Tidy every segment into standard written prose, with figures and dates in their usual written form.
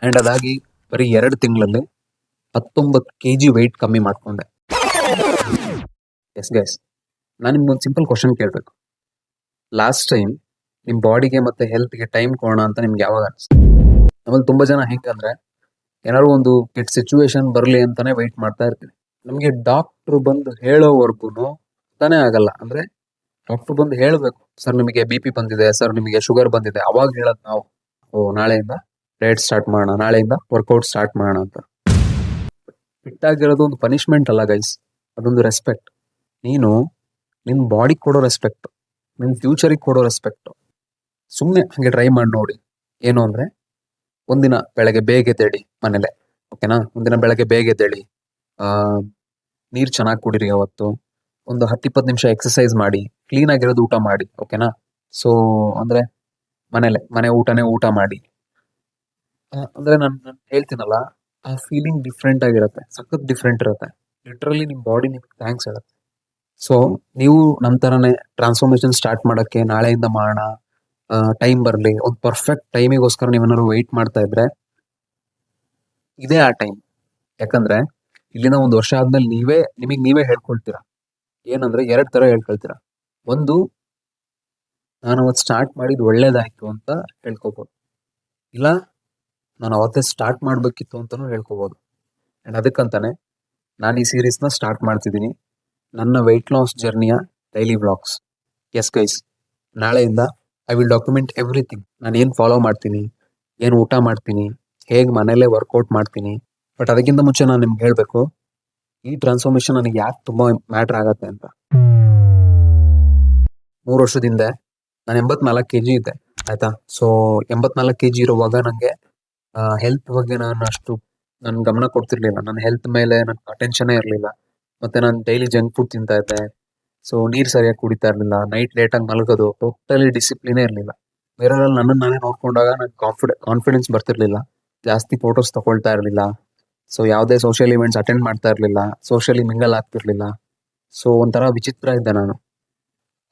And ಅದಾಗಿ ಬರೀ 2 ತಿಂಗಳಲ್ಲಿ 19 kg ವೆಯ್ಟ್ ಕಮ್ಮಿ ಮಾಡ್ಕೊಂಡೆ. ಎಸ್ ಗೈಸ್, ನಾನು ನಿಮ್ಗೊಂದು ಸಿಂಪಲ್ ಕ್ವಶನ್ ಕೇಳಬೇಕು. ಲಾಸ್ಟ್ ಟೈಮ್ ನಿಮ್ಮ ಬಾಡಿಗೆ ಮತ್ತು ಹೆಲ್ತ್ಗೆ ಟೈಮ್ ಕೊಡೋಣ ಅಂತ ನಿಮ್ಗೆ ಯಾವಾಗ ಅನಿಸ್ತು? ನಮ್ಮಲ್ಲಿ ತುಂಬ ಜನ ಹೆಂಗಂದ್ರೆ ಏನಾದ್ರು ಒಂದು ಕೆಟ್ಟ ಸಿಚುವೇಶನ್ ಬರಲಿ ಅಂತಾನೆ ವೆಯ್ಟ್ ಮಾಡ್ತಾ ಇರ್ತೀವಿ. ನಮಗೆ ಡಾಕ್ಟ್ರು ಬಂದು ಹೇಳೋವರೆಗೂ ತಾನೇ ಆಗಲ್ಲ. ಅಂದರೆ ಡಾಕ್ಟ್ರು ಬಂದು ಹೇಳಬೇಕು, ಸರ್ ನಿಮಗೆ BP ಬಂದಿದೆ, ಸರ್ ನಿಮಗೆ ಶುಗರ್ ಬಂದಿದೆ. ಅವಾಗ ಹೇಳೋದು ನಾವು, ನಾಳೆಯಿಂದ ಡಯಟ್ ಸ್ಟಾರ್ಟ್ ಮಾಡೋಣ, ನಾಳೆಯಿಂದ ವರ್ಕೌಟ್ ಸ್ಟಾರ್ಟ್ ಮಾಡೋಣ ಅಂತ. ಫಿಟ್ ಆಗಿರೋದು ಒಂದು ಪನಿಷ್ಮೆಂಟ್ ಅಲ್ಲ ಗೈಸ್, ಅದೊಂದು ರೆಸ್ಪೆಕ್ಟ್. ನೀನು ನಿನ್ನ ಬಾಡಿಗೆ ಕೊಡೋ ರೆಸ್ಪೆಕ್ಟ್, ನಿನ್ನ ಫ್ಯೂಚರಿಗೆ ಕೊಡೋ ರೆಸ್ಪೆಕ್ಟು. ಸುಮ್ಮನೆ ಹಾಗೆ ಟ್ರೈ ಮಾಡಿ ನೋಡಿ. ಏನು ಅಂದರೆ, ಒಂದಿನ ಬೆಳಗ್ಗೆ ಬೇಗ ಎದ್ದೇಳಿ ಮನೇಲೆ, ಓಕೆನಾ? ಒಂದಿನ ಬೆಳಗ್ಗೆ ಬೇಗ ಎದ್ದೇಳಿ, ನೀರು ಚೆನ್ನಾಗಿ ಕುಡೀರಿ. ಅವತ್ತು ಒಂದು 10-20 ನಿಮಿಷ ಎಕ್ಸಸೈಸ್ ಮಾಡಿ, ಕ್ಲೀನಾಗಿರೋದು ಊಟ ಮಾಡಿ, ಓಕೆನಾ? ಸೊ ಅಂದರೆ ಮನೆ ಊಟನೇ ಊಟ ಮಾಡಿ. ಅಂದರೆ ನಾನು ಹೇಳ್ತೀನಲ್ಲ, ಆ ಫೀಲಿಂಗ್ ಡಿಫ್ರೆಂಟ್ ಆಗಿರುತ್ತೆ, ಸಖತ್ ಡಿಫ್ರೆಂಟ್ ಇರುತ್ತೆ. ಲಿಟ್ರಲಿ ನಿಮ್ಮ ಬಾಡಿ ನಿಮ್ಗೆ ಥ್ಯಾಂಕ್ಸ್ ಹೇಳುತ್ತೆ. ಸೊ ನೀವು ನಮ್ಮ ಥರನೇ ಟ್ರಾನ್ಸ್ಫಾರ್ಮೇಷನ್ ಸ್ಟಾರ್ಟ್ ಮಾಡೋಕ್ಕೆ ನಾಳೆಯಿಂದ ಮಾಡೋಣ, ಟೈಮ್ ಬರಲಿ, ಒಂದು ಪರ್ಫೆಕ್ಟ್ ಟೈಮಿಗೋಸ್ಕರ ನೀವೇನಾದ್ರು ವೆಯ್ಟ್ ಮಾಡ್ತಾ ಇದ್ರೆ ಇದೇ ಆ ಟೈಮ್. ಯಾಕಂದರೆ ಇಲ್ಲಿಂದ 1 ವರ್ಷ ಆದ್ಮೇಲೆ ನೀವೇ ಹೇಳ್ಕೊಳ್ತೀರಾ. ಏನಂದರೆ 2 ಥರ ಹೇಳ್ಕೊಳ್ತೀರಾ. ಒಂದು, ನಾನು ಅವತ್ತು ಸ್ಟಾರ್ಟ್ ಮಾಡಿದ್ದು ಒಳ್ಳೇದಾಯಿತು ಅಂತ ಹೇಳ್ಕೊಬೋದು, ಇಲ್ಲ ನಾನು ಅವತ್ತೇ ಸ್ಟಾರ್ಟ್ ಮಾಡಬೇಕಿತ್ತು ಅಂತಲೂ ಹೇಳ್ಕೊಬೋದು. ಆ್ಯಂಡ್ ಅದಕ್ಕಂತಾನೆ ನಾನು ಈ ಸೀರೀಸ್ನ ಸ್ಟಾರ್ಟ್ ಮಾಡ್ತಿದ್ದೀನಿ, ನನ್ನ ವೆಯ್ಟ್ ಲಾಸ್ ಜರ್ನಿಯ ಡೈಲಿ ವ್ಲಾಗ್ಸ್. ಎಸ್ ಗೈಸ್, ನಾಳೆಯಿಂದ ಐ ವಿಲ್ ಡಾಕ್ಯುಮೆಂಟ್ ಎವ್ರಿಥಿಂಗ್. ನಾನು ಏನು ಫಾಲೋ ಮಾಡ್ತೀನಿ, ಏನು ಊಟ ಮಾಡ್ತೀನಿ, ಹೇಗೆ ಮನೇಲೇ ವರ್ಕೌಟ್ ಮಾಡ್ತೀನಿ. ಬಟ್ ಅದಕ್ಕಿಂತ ಮುಂಚೆ ನಾನು ನಿಮ್ಗೆ ಹೇಳಬೇಕು, ಈ ಟ್ರಾನ್ಸ್ಫಾರ್ಮೇಷನ್ ನನಗೆ ಯಾಕೆ ತುಂಬ ಮ್ಯಾಟ್ರ್ ಆಗತ್ತೆ ಅಂತ. 3 ವರ್ಷದಿಂದ ನಾನು 84 kg ಇದ್ದೆ, ಆಯಿತಾ? ಸೊ 84 kg ಇರುವಾಗ ನನಗೆ ಹೆಲ್ತ್ ಬಗ್ಗೆ ನಾನು ಗಮನ ಕೊಡ್ತಿರ್ಲಿಲ್ಲ. ನನ್ನ ಹೆಲ್ತ್ ಮೇಲೆ ನನ್ನ ಅಟೆನ್ಷನೇ ಇರಲಿಲ್ಲ. ಮತ್ತು ನಾನು ಡೈಲಿ ಜಂಕ್ ಫುಡ್ ತಿಂತಾ ಇದ್ದೆ. ಸೊ ನೀರು ಸರಿಯಾಗಿ ಕುಡಿತಾ ಇರಲಿಲ್ಲ, ನೈಟ್ ಲೇಟಾಗಿ ಮಲಗೋದು, ಟೋಟಲಿ ಡಿಸಿಪ್ಲಿನೇ ಇರಲಿಲ್ಲ. ಬೇರೆಯವರಲ್ಲಿ ನನ್ನನ್ನು ನಾನೇ ನೋಡ್ಕೊಂಡಾಗ ನನಗೆ ಕಾನ್ಫಿಡೆನ್ಸ್ ಬರ್ತಿರ್ಲಿಲ್ಲ, ಜಾಸ್ತಿ ಫೋಟೋಸ್ ತಗೊಳ್ತಾ ಇರಲಿಲ್ಲ. ಸೊ ಯಾವುದೇ ಸೋಷಿಯಲ್ ಇವೆಂಟ್ಸ್ ಅಟೆಂಡ್ ಮಾಡ್ತಾ ಇರಲಿಲ್ಲ, ಸೋಷಿಯಲಿ ಮಿಂಗಲ್ ಆಗ್ತಿರ್ಲಿಲ್ಲ. ಸೊ ಒಂಥರ ವಿಚಿತ್ರ ಇದ್ದೆ ನಾನು.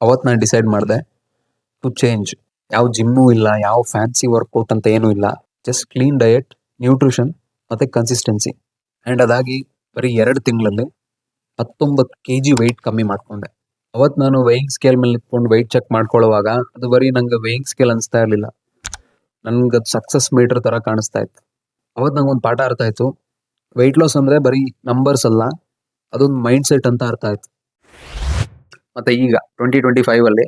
ಅವತ್ತು ನಾನು ಡಿಸೈಡ್ ಮಾಡಿದೆ ಟು ಚೇಂಜ್. ಯಾವ ಜಿಮ್ಮು ಇಲ್ಲ, ಯಾವ ಫ್ಯಾನ್ಸಿ ವರ್ಕೌಟ್ ಅಂತ ಏನೂ ಇಲ್ಲ, ಜಸ್ಟ್ ಕ್ಲೀನ್ ಡಯಟ್, ನ್ಯೂಟ್ರಿಷನ್ ಮತ್ತು ಕನ್ಸಿಸ್ಟೆನ್ಸಿ. ಆ್ಯಂಡ್ ಅದಾಗಿ ಬರೀ 2 ತಿಂಗಳಲ್ಲಿ 19 kg ವೆಯ್ಟ್ ಕಮ್ಮಿ ಮಾಡ್ಕೊಂಡೆ. ಅವತ್ತು ನಾನು ವೇಯಿಂಗ್ ಸ್ಕೇಲ್ ಮೇಲೆ ನಿಂತ್ಕೊಂಡು ವೆಯ್ಟ್ ಚೆಕ್ ಮಾಡ್ಕೊಳ್ಳುವಾಗ ಅದು ಬರೀ ನಂಗೆ ವೇಯಿಂಗ್ ಸ್ಕೇಲ್ ಅನಿಸ್ತಾ ಇರಲಿಲ್ಲ, ನನಗೆ ಅದು ಸಕ್ಸಸ್ ಮೀಟರ್ ಥರ ಕಾಣಿಸ್ತಾ ಇತ್ತು. ಅವತ್ತು ನಂಗೆ ಒಂದು ಪಾಠ ಅರ್ಥ ಆಯಿತು, ವೆಯ್ಟ್ ಲಾಸ್ ಅಂದರೆ ಬರೀ ನಂಬರ್ಸ್ ಅಲ್ಲ, ಅದೊಂದು ಮೈಂಡ್ ಸೆಟ್ ಅಂತ ಅರ್ಥ ಆಯಿತು. ಮತ್ತು ಈಗ 2025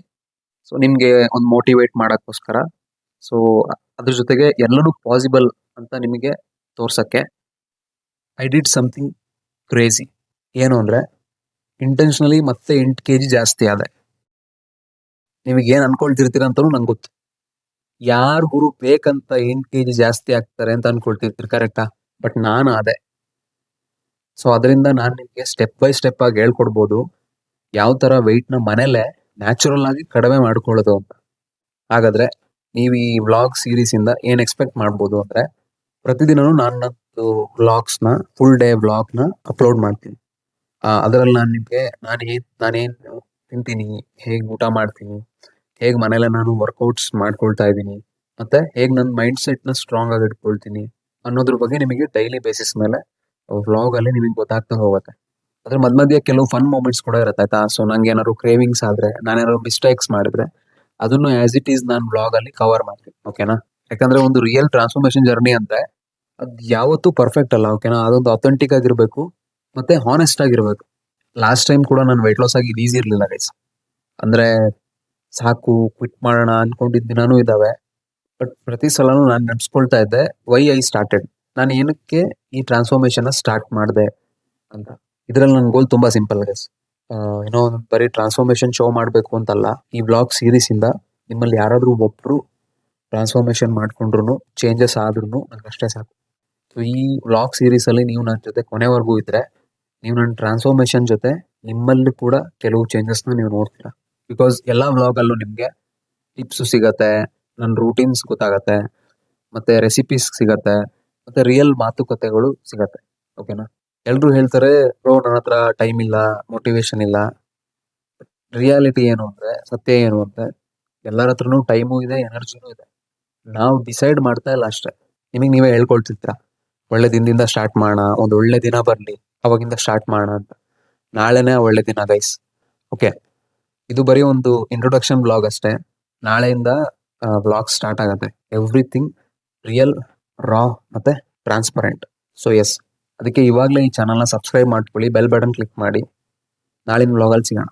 ಸೊ ನಿಮಗೆ ಒಂದು ಮೋಟಿವೇಟ್ ಮಾಡೋಕ್ಕೋಸ್ಕರ, ಸೊ ಅದ್ರ ಜೊತೆಗೆ ಎಲ್ಲನೂ ಪಾಸಿಬಲ್ ಅಂತ ನಿಮಗೆ ತೋರ್ಸೋಕ್ಕೆ ಐ ಡಿಡ್ ಸಮಥಿಂಗ್ ಕ್ರೇಜಿ. ಏನು ಅಂದರೆ, ಇಂಟೆನ್ಷನಲಿ ಮತ್ತೆ 8 kg ಜಾಸ್ತಿ ಆದೆ. ನಿಮಗೇನು ಅನ್ಕೊಳ್ತಿರ್ತೀರ ಅಂತಲೂ ನಂಗೆ ಗೊತ್ತು. ಯಾರು ಗುರು ಬೇಕಂತ 8 kg ಜಾಸ್ತಿ ಆಗ್ತಾರೆ ಅಂತ ಅನ್ಕೊಳ್ತಿರ್ತೀರಿ, ಕರೆಕ್ಟಾ? ಬಟ್ ನಾನು ಅದೇ. ಸೊ ಅದರಿಂದ ನಾನು ನಿಮಗೆ ಸ್ಟೆಪ್ ಬೈ ಸ್ಟೆಪ್ ಆಗಿ ಹೇಳ್ಕೊಡ್ಬೋದು ಯಾವ ಥರ ವೆಯ್ಟ್ನ ಮನೇಲೆ ನ್ಯಾಚುರಲ್ ಆಗಿ ಕಡಿಮೆ ಮಾಡ್ಕೊಳ್ಳೋದು ಅಂತ. ಹಾಗಾದರೆ ನೀವು ಈ ವ್ಲಾಗ್ ಸೀರೀಸಿಂದ ಏನು ಎಕ್ಸ್ಪೆಕ್ಟ್ ಮಾಡ್ಬೋದು ಅಂದರೆ, ಪ್ರತಿದಿನವೂ ನನ್ನದು ವ್ಲಾಗ್ಸ್ನ, ಫುಲ್ ಡೇ ವ್ಲಾಗ್ನ ಅಪ್ಲೋಡ್ ಮಾಡ್ತೀನಿ. ಅದರಲ್ಲಿ ನಾನು ನಿಮಗೆ ನಾನೇನು ತಿಂತೀನಿ, ಹೇಗೆ ಊಟ ಮಾಡ್ತೀನಿ, ಹೇಗೆ ಮನೇಲೆ ನಾನು ವರ್ಕೌಟ್ಸ್ ಮಾಡ್ಕೊಳ್ತಾ ಇದ್ದೀನಿ, ಮತ್ತು ಹೇಗೆ ನನ್ನ ಮೈಂಡ್ ಸೆಟ್ನ ಸ್ಟ್ರಾಂಗ್ ಆಗಿ ಇಟ್ಕೊಳ್ತೀನಿ ಅನ್ನೋದ್ರ ಬಗ್ಗೆ ನಿಮಗೆ ಡೈಲಿ ಬೇಸಿಸ್ ಮೇಲೆ ವ್ಲಾಗಲ್ಲಿ ನಿಮಗೆ ಗೊತ್ತಾಗ್ತಾ ಹೋಗುತ್ತೆ. ಅದ್ರ ಮಧ್ಯೆ ಕೆಲವು ಫನ್ ಮೂಮೆಂಟ್ಸ್ ಕೂಡ ಇರುತ್ತೆ, ಆಯಿತಾ? ಸೊ ನಂಗೆ ಏನಾದ್ರು ಕ್ರೇವಿಂಗ್ಸ್ ಆದರೆ, ನಾನೇನಾದ್ರು ಮಿಸ್ಟೇಕ್ಸ್ ಮಾಡಿದ್ರೆ ಅದನ್ನು ಆ್ಯಸ್ ಇಟ್ ಈಸ್ ನಾನು ವ್ಲಾಗಲ್ಲಿ ಕವರ್ ಮಾಡ್ತೀನಿ, ಓಕೆನಾ? ಯಾಕಂದರೆ ಒಂದು ರಿಯಲ್ ಟ್ರಾನ್ಸ್ಫಾರ್ಮೇಷನ್ ಜರ್ನಿ ಅಂದರೆ ಅದು ಯಾವತ್ತೂ ಪರ್ಫೆಕ್ಟ್ ಅಲ್ಲ, ಓಕೆನಾ? ಅದೊಂದು ಅಥೆಂಟಿಕ್ ಆಗಿರಬೇಕು ಮತ್ತು ಹಾನೆಸ್ಟ್ ಆಗಿರಬೇಕು. ಲಾಸ್ಟ್ ಟೈಮ್ ಕೂಡ ನಾನು ವೆಯ್ಟ್ ಲಾಸ್ ಆಗಿದ್ದು ಈಸಿ ಇರಲಿಲ್ಲ ಗೈಸ್. ಅಂದರೆ ಸಾಕು ಕ್ವಿಟ್ ಮಾಡೋಣ ಅಂದ್ಕೊಂಡಿದ್ದ ದಿನಾನೂ ಇದ್ದಾವೆ. ಬಟ್ ಪ್ರತಿ ಸಲನೂ ನಾನು ನೆನೆಸ್ಕೊಳ್ತಾ ಇದ್ದೆ, ವೈ ಐ ಸ್ಟಾರ್ಟೆಡ್, ನಾನು ಏನಕ್ಕೆ ಈ ಟ್ರಾನ್ಸ್ಫಾರ್ಮೇಷನ್ನ ಸ್ಟಾರ್ಟ್ ಮಾಡಿದೆ ಅಂತ. ಇದರಲ್ಲಿ ನನ್ನ ಗೋಲ್ ತುಂಬ ಸಿಂಪಲ್ ಗೈಸ್. ಏನೋ ಬರೀ ಟ್ರಾನ್ಸ್ಫಾರ್ಮೇಷನ್ ಶೋ ಮಾಡಬೇಕು ಅಂತಲ್ಲ. ಈ ವ್ಲಾಗ್ ಸೀರೀಸಿಂದ ನಿಮ್ಮಲ್ಲಿ ಯಾರಾದರೂ ಒಬ್ಬರು ಟ್ರಾನ್ಸ್ಫಾರ್ಮೇಷನ್ ಮಾಡ್ಕೊಂಡ್ರು, ಚೇಂಜಸ್ ಆದ್ರೂ ನನಗೆ ಅಷ್ಟೇ ಸಾಕು. ಸೊ ಈ ವ್ಲಾಗ್ ಸೀರೀಸಲ್ಲಿ ನೀವು ನನ್ನ ಜೊತೆ ಕೊನೆವರೆಗೂ ಇದ್ದರೆ, ನೀವು ನನ್ನ ಟ್ರಾನ್ಸ್ಫಾರ್ಮೇಷನ್ ಜೊತೆ ನಿಮ್ಮಲ್ಲಿ ಕೂಡ ಕೆಲವು ಚೇಂಜಸ್ನ ನೀವು ನೋಡ್ತೀರಾ. ಬಿಕಾಸ್ ಎಲ್ಲ ವ್ಲಾಗಲ್ಲೂ ನಿಮಗೆ ಟಿಪ್ಸು ಸಿಗತ್ತೆ, ನನ್ನ ರೂಟೀನ್ಸ್ ಗೊತ್ತಾಗತ್ತೆ, ಮತ್ತು ರೆಸಿಪೀಸ್ ಸಿಗತ್ತೆ, ಮತ್ತು ರಿಯಲ್ ಮಾತುಕತೆಗಳು ಸಿಗತ್ತೆ, ಓಕೆನಾ? ಎಲ್ಲರೂ ಹೇಳ್ತಾರೆ, ಬ್ರೋ ನನ್ನ ಹತ್ರ ಟೈಮ್ ಇಲ್ಲ, ಮೋಟಿವೇಶನ್ ಇಲ್ಲ. ರಿಯಾಲಿಟಿ ಏನು ಅಂದರೆ, ಸತ್ಯ ಏನು ಅಂದರೆ, ಎಲ್ಲರ ಹತ್ರನೂ ಟೈಮು ಇದೆ, ಎನರ್ಜಿನೂ ಇದೆ. ನಾವು ಡಿಸೈಡ್ ಮಾಡ್ತಾ ಇಲ್ಲ ಅಷ್ಟೇ. ನಿಮಗೆ ನೀವೇ ಹೇಳ್ಕೊಳ್ತಿರ್ತೀರ ಒಳ್ಳೆ ದಿನದಿಂದ ಸ್ಟಾರ್ಟ್ ಮಾಡೋಣ, ಒಂದು ಒಳ್ಳೆ ದಿನ ಬರಲಿ ಅವಾಗಿಂದ ಸ್ಟಾರ್ಟ್ ಮಾಡೋಣ ಅಂತ. ನಾಳೆನೇ ಒಳ್ಳೆ ದಿನ ಗೈಸ್. ಓಕೆ, ಇದು ಬರೀ ಒಂದು ಇಂಟ್ರೊಡಕ್ಷನ್ ಬ್ಲಾಗ್ ಅಷ್ಟೇ. ನಾಳೆಯಿಂದ ಬ್ಲಾಗ್ ಸ್ಟಾರ್ಟ್ ಆಗುತ್ತೆ. ಎವ್ರಿಥಿಂಗ್ ರಿಯಲ್, ರಾ ಮತ್ತೆ ಟ್ರಾನ್ಸ್ಪರೆಂಟ್. ಸೊ ಎಸ್, ಅದಕ್ಕೆ ಇವಾಗಲೇ ಈ ಚಾನಲ್ನ ಸಬ್ಸ್ಕ್ರೈಬ್ ಮಾಡ್ಕೊಳ್ಳಿ, ಬೆಲ್ ಬಟನ್ ಕ್ಲಿಕ್ ಮಾಡಿ. ನಾಳಿನ ಬ್ಲಾಗಲ್ಲಿ ಸಿಗೋಣ.